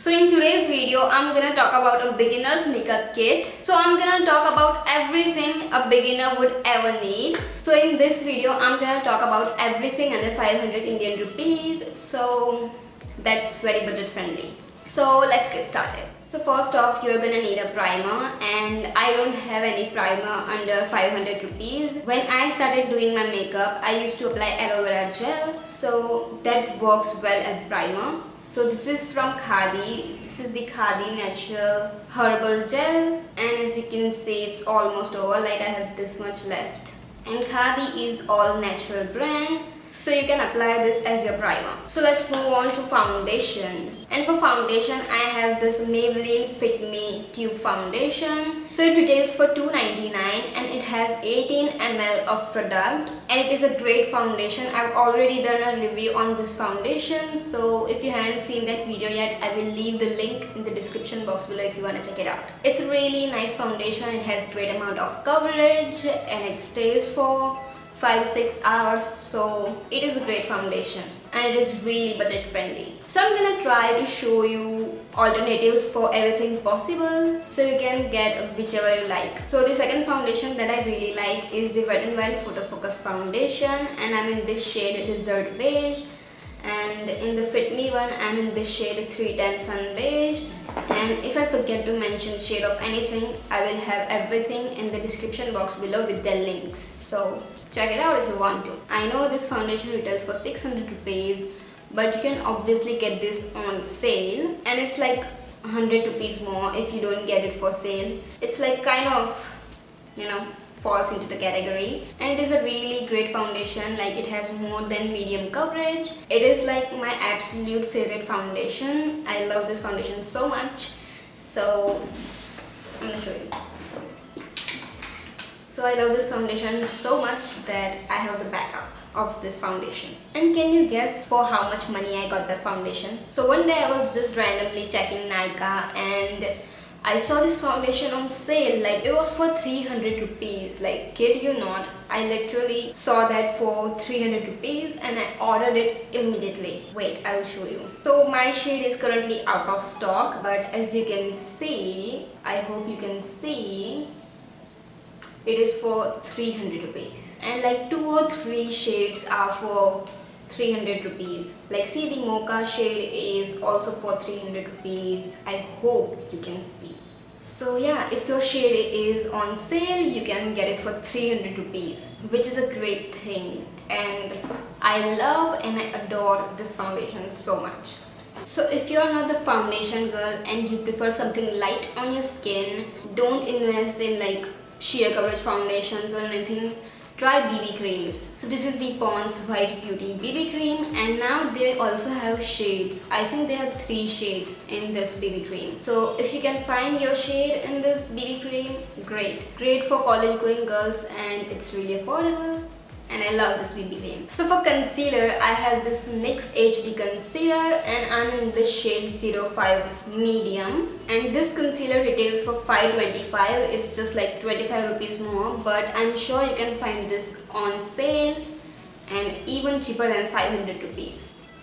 So in today's video, I'm gonna talk about a beginner's makeup kit. So I'm gonna talk about everything a beginner would ever need. So in this video, I'm gonna talk about everything under 500 Indian rupees. So that's very budget friendly. So let's get started. So first off, you're gonna need a primer, and I don't have any primer under 500 rupees. When I started doing my makeup, I used to apply aloe vera gel, so that works well as primer. So this is from Khadi. This is the Khadi Natural Herbal Gel, and as you can see, it's almost over, like I have this much left. And Khadi is all natural brand, so you can apply this as your primer. So let's move on to foundation. And for foundation, I have this Maybelline Fit Me Tube Foundation. So it retails for $2.99 and it has 18 ml of product, and it is a great foundation. I've already done a review on this foundation, so if you haven't seen that video yet, I will leave the link in the description box below if you want to check it out. It's a really nice foundation. It has great amount of coverage and it stays for 5-6 hours, so it is a great foundation and it is really budget friendly. So I'm gonna try to show you alternatives for everything possible, so you can get whichever you like. So the second foundation that I really like is the Wet n Wild Photo Focus foundation, and I'm in this shade Desert Beige, and in the Fit Me one I'm in this shade 310 Sun Beige. And if I forget to mention shade of anything, I will have everything in the description box below with their links, so check it out if you want to. I know this foundation retails for 600 rupees, but you can obviously get this on sale, and it's like 100 rupees more if you don't get it for sale. It's like kind of, you know, falls into the category, and it is a really great foundation. Like, it has more than medium coverage. It is like my absolute favorite foundation. I love this foundation so much, so I'm gonna show you. So I love this foundation so much that I have the backup of this foundation. And can you guess for how much money I got that foundation? So one day I was just randomly checking Nykaa and I saw this foundation on sale. Like, it was for 300 rupees. Like, kid you not, I literally saw that for 300 rupees and I ordered it immediately. Wait, I will show you. So my shade is currently out of stock, but as you can see, I hope you can see, it is for 300 rupees, and like 2 or 3 shades are for 300 rupees. Like, see, the mocha shade is also for 300 rupees. I hope you can see. So yeah, if your shade is on sale, you can get it for 300 rupees, which is a great thing. And I love and I adore this foundation so much. So if you're not the foundation girl and you prefer something light on your skin, don't invest in like sheer coverage foundations or anything. Try BB creams. So this is the Pond's White Beauty BB cream, and now they also have shades. I think they have 3 shades in this BB cream. So if you can find your shade in this BB cream, great for college going girls, and it's really affordable. And I love this BB cream. So for concealer, I have this NYX HD concealer, and I'm in the shade 05 medium. And this concealer retails for 525. It's just like 25 rupees more, but I'm sure you can find this on sale and even cheaper than 500 rupees.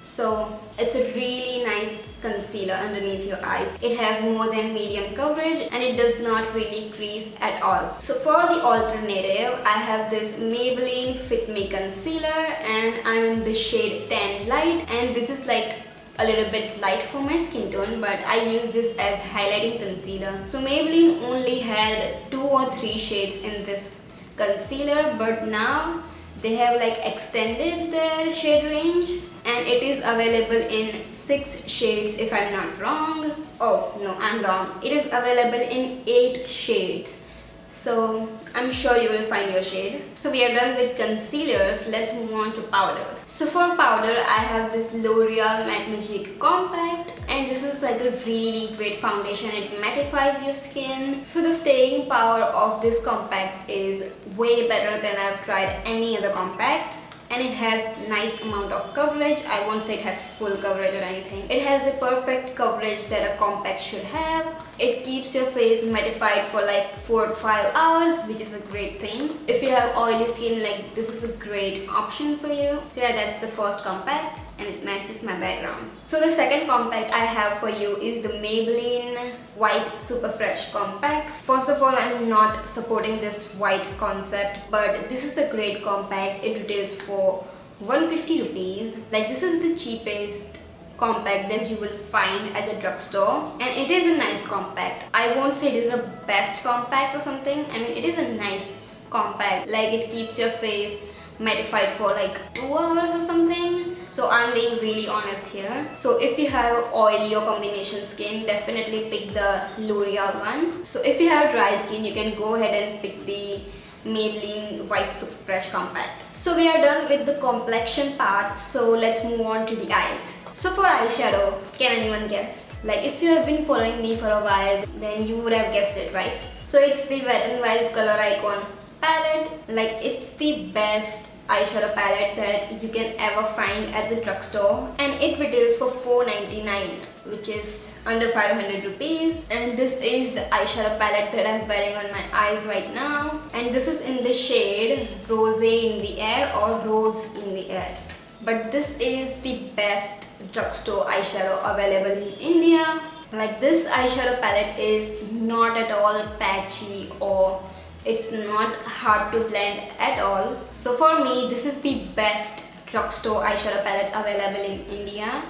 So it's a really nice concealer underneath your eyes. It has more than medium coverage and it does not really crease at all. So for the alternative, I have this Maybelline Fit Me concealer, and I'm in the shade 10 light, and this is like a little bit light for my skin tone, but I use this as highlighting concealer. So Maybelline only had 2 or 3 shades in this concealer, but now they have like extended their shade range, and it is available in 6 shades if I'm not wrong. Oh no, I'm wrong. It is available in 8 shades. So I'm sure you will find your shade. So we are done with concealers. Let's move on to powders. So for powder, I have this L'Oreal Matte Magic Compact, and this is like a really great foundation. It mattifies your skin. So the staying power of this compact is way better than I've tried any other compacts. And it has nice amount of coverage. I won't say it has full coverage or anything. It has the perfect coverage that a compact should have. It keeps your face mattified for like 4 to 5 hours, which is a great thing. If you have oily skin, like, this is a great option for you. So yeah, that's the first compact. and it matches my background. So the second compact I have for you is the Maybelline White Super Fresh Compact. First of all, I'm not supporting this white concept, but this is a great compact. It retails for 150 rupees. Like, this is the cheapest compact that you will find at the drugstore, and it is a nice compact. I won't say it is a best compact or something. I mean, it is a nice compact. Like, it keeps your face mattified for like 2 hours or something. So I'm being really honest here. So if you have oily or combination skin, definitely pick the L'Oreal one. So if you have dry skin, you can go ahead and pick the Maybelline White Super Fresh Compact. So we are done with the complexion part, so let's move on to the eyes. So for eyeshadow, can anyone guess? Like, if you have been following me for a while, then you would have guessed it, right? So it's the Wet n Wild Color Icon palette. Like, it's the best eyeshadow palette that you can ever find at the drugstore, and it retails for 499, which is under 500 rupees. And this is the eyeshadow palette that I'm wearing on my eyes right now, and this is in the shade Rosé in the Air or Rose in the Air. But this is the best drugstore eyeshadow available in India. Like, this eyeshadow palette is not at all patchy, or it's not hard to blend at all. So for me, this is the best drugstore eyeshadow palette available in India.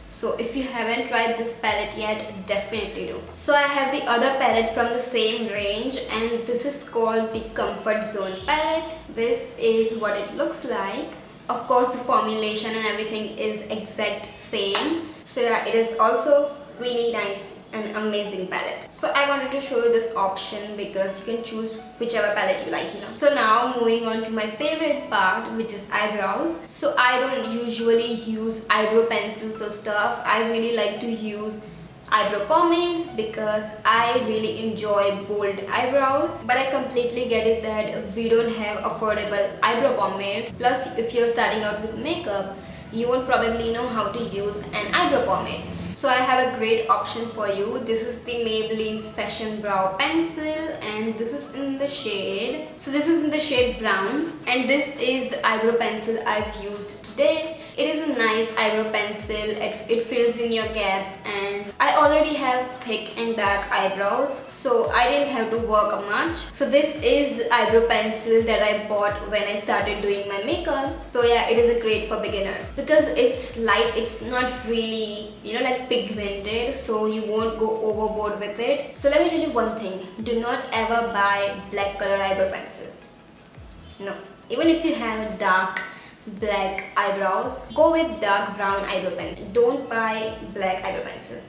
So if you haven't tried this palette yet, definitely do. So I have the other palette from the same range, and this is called the Comfort Zone palette. This is what it looks like. Of course, the formulation and everything is exact same. So yeah, it is also really nice and amazing palette. So I wanted to show you this option because you can choose whichever palette you like, So now moving on to my favorite part, which is eyebrows. So I don't usually use eyebrow pencils or stuff. I really like to use eyebrow pomades because I really enjoy bold eyebrows. But I completely get it that we don't have affordable eyebrow pomades. Plus, if you're starting out with makeup, you won't probably know how to use an eyebrow pomade. So I have a great option for you. This is the Maybelline's Fashion Brow Pencil, and this is in the shade. So this is in the shade brown, and this is the eyebrow pencil I've used today. It is a nice eyebrow pencil. It fills in your gap, and I already have thick and dark eyebrows, so I didn't have to work much. So this is the eyebrow pencil that I bought when I started doing my makeup. So yeah, it is a great for beginners because it's light. It's not really, like pigmented, so you won't go overboard with it. So let me tell you one thing. Do not ever buy black color eyebrow pencil. No. Even if you have dark black eyebrows, go with dark brown eyebrow pencil. Don't buy black eyebrow pencil.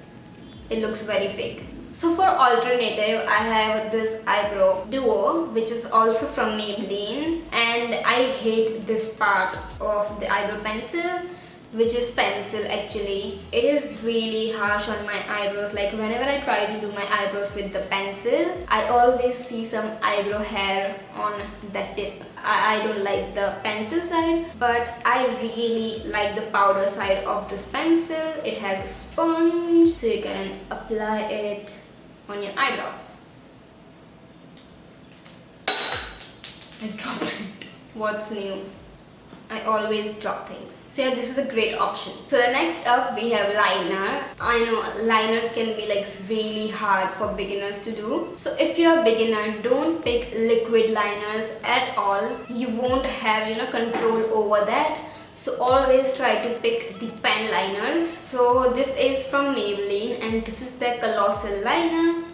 It looks very fake. So for alternative, I have this eyebrow duo, which is also from Maybelline, and I hate this part of the eyebrow pencil, which is pencil actually. It is really harsh on my eyebrows. Like, whenever I try to do my eyebrows with the pencil, I always see some eyebrow hair on the tip. I don't like the pencil side, but I really like the powder side of this pencil. It has a sponge, so you can apply it on your eyebrows. I dropped it. What's new? I always drop things. So yeah, this is a great option. So the next up, we have liner. I know liners can be like really hard for beginners to do. So if you're a beginner, don't pick liquid liners at all. You won't have control over that. So always try to pick the pen liners. So this is from Maybelline, and this is their Colossal liner.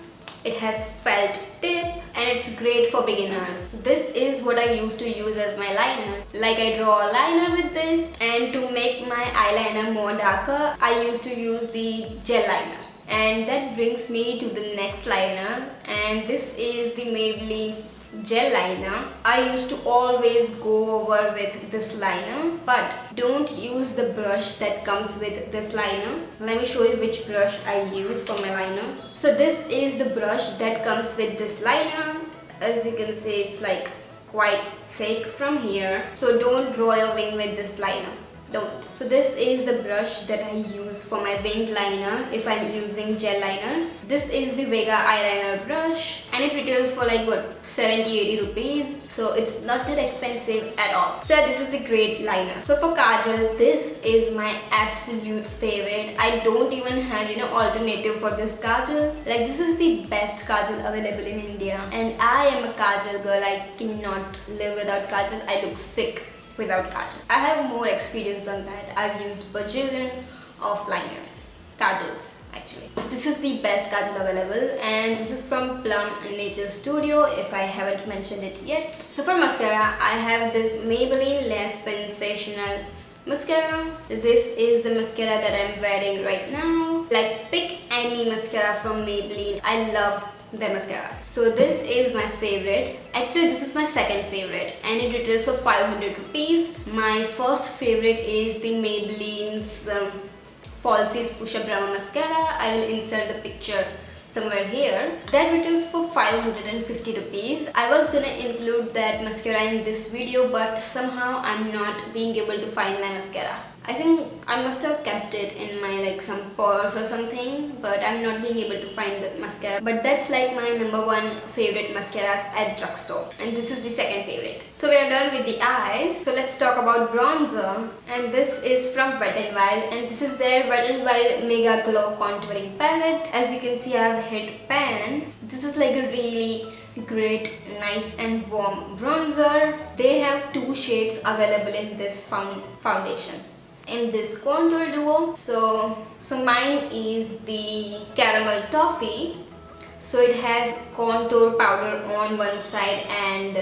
It has felt tip, and it's great for beginners. So this is what I used to use as my liner. Like, I draw a liner with this, and to make my eyeliner more darker, I used to use the gel liner. And that brings me to the next liner, and this is the Maybelline's gel liner. I used to always go over with this liner, but don't use the brush that comes with this liner. Let me show you which brush I use for my liner. So this is the brush that comes with this liner. As you can see, it's like quite thick from here. So don't draw your wing with this liner. don't. So this is the brush that I use for my winged liner if I'm using gel liner. This is the Vega eyeliner brush and it retails for like what, 70-80 rupees. So it's not that expensive at all. So this is the great liner. So for kajal, this is my absolute favorite. I don't even have alternative for this kajal. Like this is the best kajal available in India, and I am a kajal girl. I cannot live without kajal. I look sick without kajal. I have more experience on that. I've used bajillion of liners, kajals actually. This is the best kajal available, and this is from Plum Nature Studio if I haven't mentioned it yet. So for mascara, I have this Maybelline Less Sensational mascara. This is the mascara that I'm wearing right now. Like pick any mascara from Maybelline. I love their mascaras. So this is my favorite. Actually this is my second favorite and it retails for 500 rupees. My first favorite is the Maybelline's Falsies Push Up Drama Mascara. I will insert the picture somewhere here. That retails for 550 rupees. I was gonna include that mascara in this video, but somehow I'm not being able to find my mascara. I think I must have kept it in my like some purse or something, but I'm not being able to find the mascara. But that's like my #1 favorite mascaras at drugstore, and this is the second favorite. So we are done with the eyes. So let's talk about bronzer, and this is from Wet n Wild, and this is their Wet n Wild Mega Glow Contouring Palette. As you can see, I have hit pan. This is like a really great, nice and warm bronzer. They have 2 shades available in this foundation, in this contour duo. So mine is the caramel toffee. So it has contour powder on one side and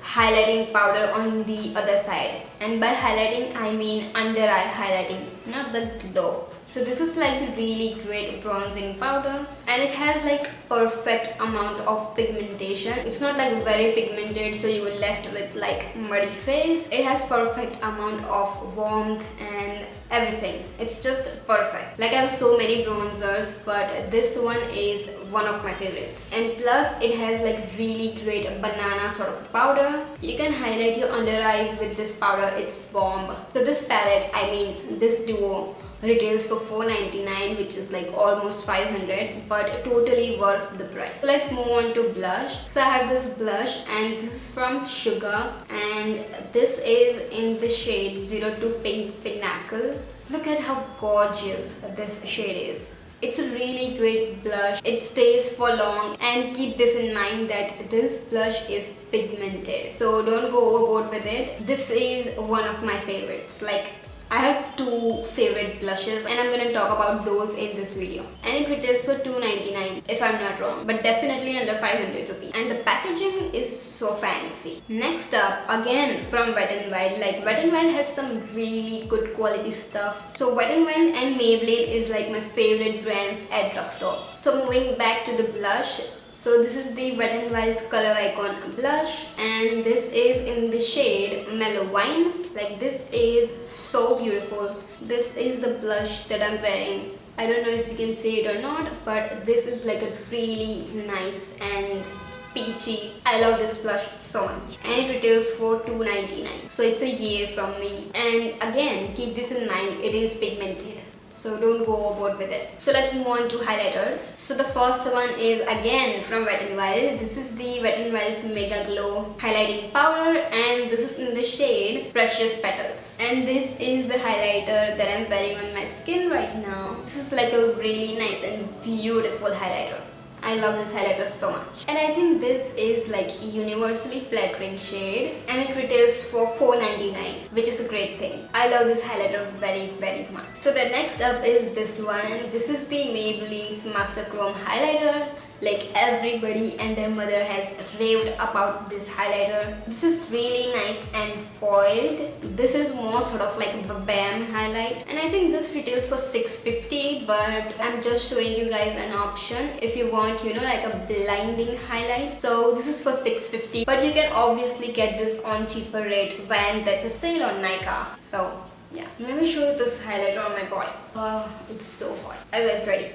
highlighting powder on the other side, and by highlighting I mean under eye highlighting, not the glow. So this is like a really great bronzing powder, and it has like perfect amount of pigmentation. It's not like very pigmented so you will left with like muddy face. It has perfect amount of warmth and everything. It's just perfect. Like I have so many bronzers, but this one is one of my favorites. And plus it has like really great banana sort of powder. You can highlight your under eyes with this powder. It's bomb. So this palette, I mean this duo, retails for 499, which is like almost 500, but totally worth the price. So let's move on to blush. So I have this blush, and this is from Sugar, and this is in the shade 02 Pink Pinnacle. Look at how gorgeous this shade is. It's a really great blush. It stays for long, and keep this in mind that this blush is pigmented, so don't go overboard with it. This is one of my favorites. Like I have 2 favorite blushes, and I'm gonna talk about those in this video. And it retails for 299 if I'm not wrong, but definitely under 500 rupees. And the packaging is so fancy. Next up, again from Wet n Wild. Like Wet n Wild has some really good quality stuff. So Wet n Wild and Maybelline is like my favorite brands at drugstore. So moving back to the blush. So this is the Wet n Wild's Color Icon blush, and this is in the shade Mellow Wine. Like this is so beautiful. This is the blush that I'm wearing. I don't know if you can see it or not, but this is like a really nice and peachy. I love this blush so much, and it retails for 299. So it's a yay from me. And again, keep this in mind, it is pigmented, so don't go overboard with it. So let's move on to highlighters. So the first one is again from Wet n Wild. This is the Wet n Wild's Mega Glow Highlighting Powder, and this is in the shade Precious Petals. And this is the highlighter that I'm wearing on my skin right now. This is like a really nice and beautiful highlighter. I love this highlighter so much. And I think this is like a universally flattering shade, and it retails for 499, which is a great thing. I love this highlighter very, very much. So the next up is this one. This is the Maybelline's Master Chrome Highlighter. Like everybody and their mother has raved about this highlighter. This is really nice and foiled. This is more sort of like a BAM highlight, and I think this retails for 650, but I'm just showing you guys an option if you want, like a blinding highlight. So this is for 650, but you can obviously get this on cheaper rate when there's a sale on Nykaa. So yeah, let me show you this highlighter on my body. Oh, it's so hot. Are you guys ready?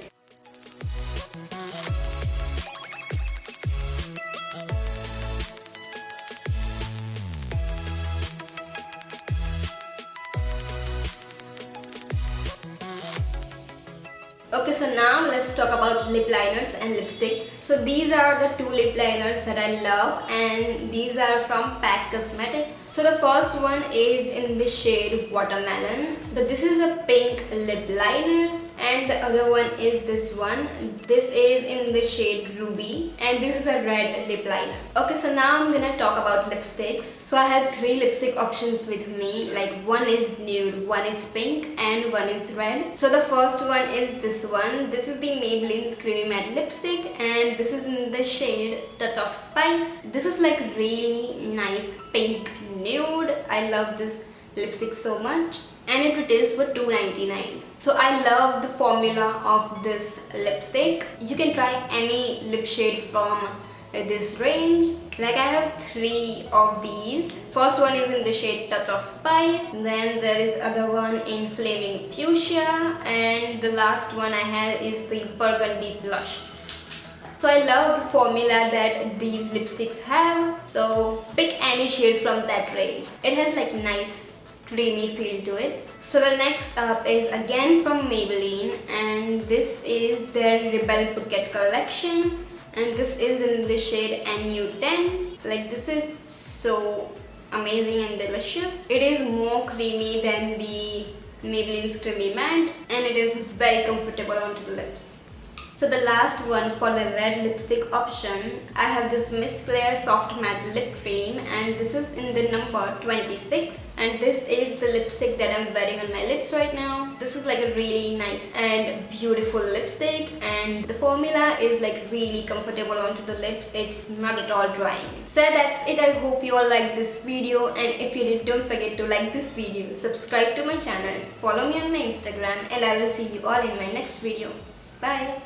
let's talk about lip liners and lipsticks. So these are the two lip liners that I love, and these are from Pack Cosmetics. So the first one is in the shade Watermelon. So this is a pink lip liner, and the other one is this one. This is in the shade Ruby, and this is a red lip liner. Okay, so now I'm gonna talk about lipsticks. So I had 3 lipstick options with me, like one is nude, one is pink, and one is red. So the first one is this one. This is the Maybelline's Creamy Matte Lipstick, and this is in the shade Touch of Spice. This is like really nice pink nude. I love this lipstick so much, and it retails for $2.99. So I love the formula of this lipstick. You can try any lip shade from this range. Like I have 3 of these. First one is in the shade Touch of Spice, then there is other one in Flaming Fuchsia, and the last one I have is the Burgundy Blush. So I love the formula that these lipsticks have. So pick any shade from that range. It has like nice creamy feel to it. So the next up is again from Maybelline, and this is their Rebel Bouquet collection, and this is in the shade NU10. Like this is so amazing and delicious. It is more creamy than the Maybelline's Creamy Matte, and it is very comfortable onto the lips. So the last one for the red lipstick option, I have this Miss Claire Soft Matte Lip Cream, and this is in the number 26, and this is the lipstick that I'm wearing on my lips right now. This is like a really nice and beautiful lipstick, and the formula is like really comfortable onto the lips. It's not at all drying. So that's it. I hope you all liked this video, and if you did, don't forget to like this video, subscribe to my channel, follow me on my Instagram, and I will see you all in my next video. Bye!